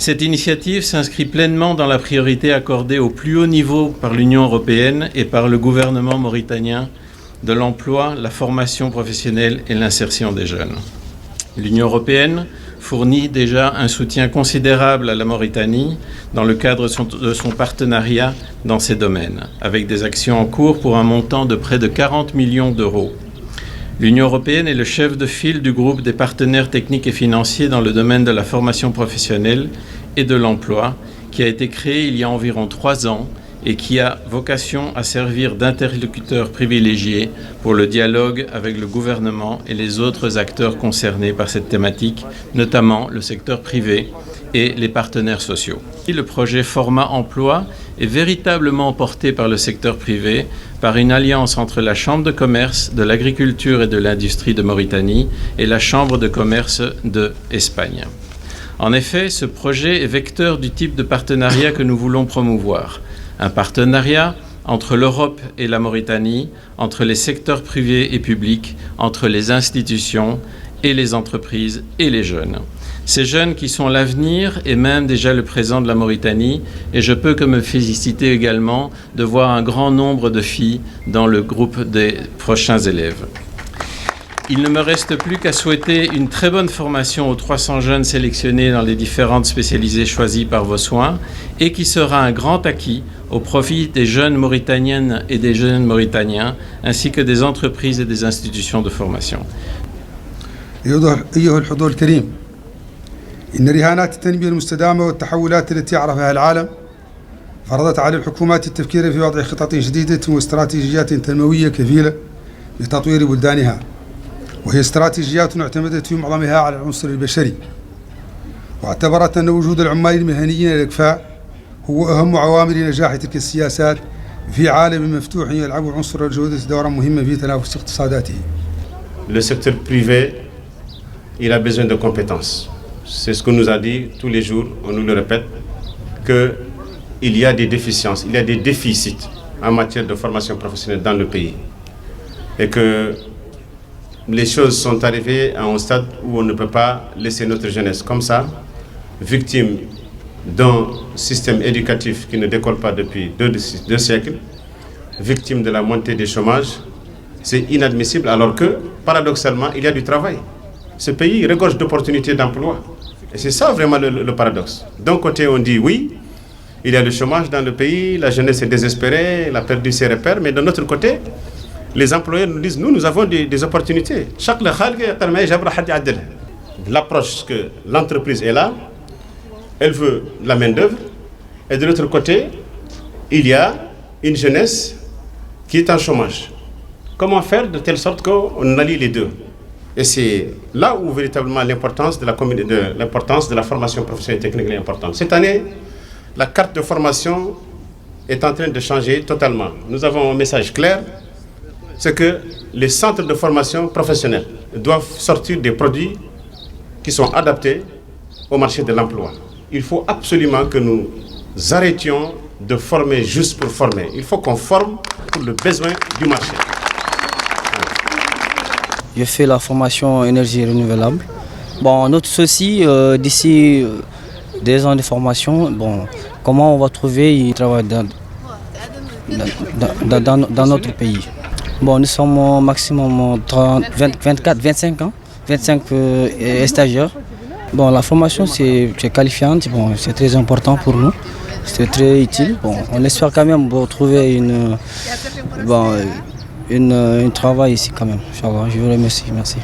Cette initiative s'inscrit pleinement dans la priorité accordée au plus haut niveau par l'Union européenne et par le gouvernement mauritanien de l'emploi, la formation professionnelle et l'insertion des jeunes. L'Union européenne fournit déjà un soutien considérable à la Mauritanie dans le cadre de son partenariat dans ces domaines, avec des actions en cours pour un montant de près de 40 millions d'euros. L'Union européenne est le chef de file du groupe des partenaires techniques et financiers dans le domaine de la formation professionnelle et de l'emploi, qui a été créé il y a environ 3 ans et qui a vocation à servir d'interlocuteur privilégié pour le dialogue avec le gouvernement et les autres acteurs concernés par cette thématique, notamment le secteur privé et les partenaires sociaux. Le projet Format Emploi est véritablement porté par le secteur privé, par une alliance entre la Chambre de commerce, de l'agriculture et de l'industrie de Mauritanie et la Chambre de commerce d'Espagne. En effet, ce projet est vecteur du type de partenariat que nous voulons promouvoir. Un partenariat entre l'Europe et la Mauritanie, entre les secteurs privés et publics, entre les institutions et les entreprises et les jeunes. Ces jeunes qui sont l'avenir et même déjà le présent de la Mauritanie, et je peux que me féliciter également de voir un grand nombre de filles dans le groupe des prochains élèves. Il ne me reste plus qu'à souhaiter une très bonne formation aux 300 jeunes sélectionnés dans les différentes spécialisées choisies par vos soins et qui sera un grand acquis au profit des jeunes Mauritaniennes et des jeunes Mauritaniens ainsi que des entreprises et des institutions de formation. أيها الحضور الكريم، إن رهانات التنمية المستدامة والتحولات التي عرفها العالم فرضت على الحكومات التفكير في وضع خطط جديدة واستراتيجيات تنموية كفيلة لتطوير بلدانها، وهي استراتيجيات اعتمدت في معظمها على العنصر البشري، واعتبرت أن وجود العمال المهنيين الأكفاء هو أهم عوامل نجاح تلك السياسات في عالم مفتوح يلعب عنصر الجودة دورا مهما في تنافس اقتصاداته. Le secteur privé, il a besoin de compétences. C'est ce que nous a dit tous les jours, on nous le répète, qu'il y a des déficiences, il y a des déficits en matière de formation professionnelle dans le pays. Et que les choses sont arrivées à un stade où on ne peut pas laisser notre jeunesse comme ça, victime d'un système éducatif qui ne décolle pas depuis deux siècles, victime de la montée des chômages. C'est inadmissible alors que, paradoxalement, il y a du travail. Ce pays regorge d'opportunités d'emploi. Et c'est ça vraiment le paradoxe. D'un côté, on dit oui, il y a le chômage dans le pays, la jeunesse est désespérée, elle a perdu ses repères, mais de notre côté, les employeurs nous disent, nous avons des opportunités. L'approche que l'entreprise est là, elle veut la main-d'œuvre, et de l'autre côté, il y a une jeunesse qui est en chômage. Comment faire de telle sorte qu'on allie les deux? Et c'est là où véritablement l'importance de la formation professionnelle technique est importante. Cette année, la carte de formation est en train de changer totalement. Nous avons un message clair, c'est que les centres de formation professionnelle doivent sortir des produits qui sont adaptés au marché de l'emploi. Il faut absolument que nous arrêtions de former juste pour former. Il faut qu'on forme pour le besoin du marché. Je fais la formation énergie renouvelable. Bon, notre souci, d'ici 2 ans de formation, comment on va trouver un travail dans notre pays. Nous sommes au maximum 24, 25 ans, 25 stagiaires. La formation c'est qualifiante, c'est très important pour nous, c'est très utile. On espère quand même trouver un travail ici quand même. Inch'Allah, je vous remercie. Merci.